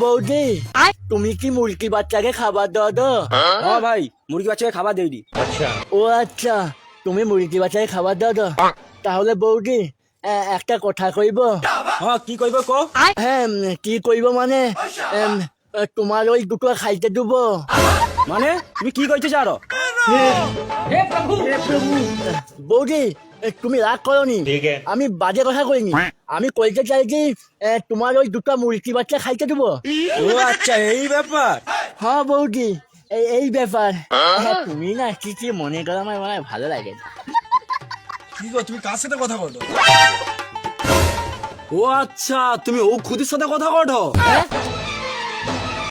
বৌদি তুমি কি মুরগি বাচ্চাকে খাবার দাও তো? হ্যাঁ ভাই, মুরগি বাচ্চাকে খাবার দেইনি। ও আচ্ছা, তুমি মুরগি বাচ্চাকে খাবার দাও তো? তাহলে বৌদি একটা কথা কইব। হ্যাঁ, কি কইব ক? হ্যাঁ কি কইব মানে তোমার ওই দুটো খাইতে দেব। মানে তুমি কি কইতে চাও? বৌদি তুমি রাগ করনি, আমি বাজে কথা কইনি। আমি কইতে চাই কি তোমার ওই দুটো মুরগি বাচ্চা খাইতে দেবো। ও আচ্ছা, এই ব্যাপার। হ্যাঁ বৌদি, এই ব্যাপার। হ্যাঁ, তুমি না কি কি মনে করো আমার মানে ভালো লাগে। কি গো, তুমি কার সাথে কথা বলো? ও আচ্ছা, তুমি ও খুদির সাথে কথা কঠো?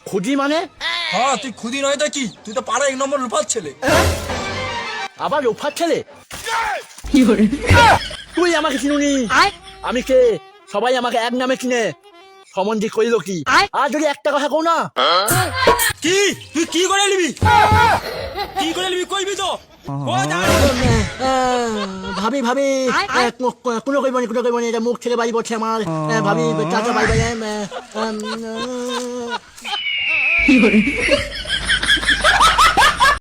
খুদি মানে? হ্যাঁ, তুই খুদি নয় তা কি? তুই তো পাড়া 1 নম্বর লুফার ছেলে। আবার লোফার ছেলে? তুই আমাকে চিনুনি? আমি কে? সবাই আমাকে এক নামে চিনে। সম্বন্ধে কইল কি? আর যদি একটা কথা কও না। কি তুই কি করে নিবি? কি করে নিবি কইবি তো? ও দাঁড়া। ভাবি ভাবি কোনো কইবনি, কোনো কইবনি, এটা মুখ থেকে বাড়ি পড়ছে আমার। ভাবি চাচা বাই বাই।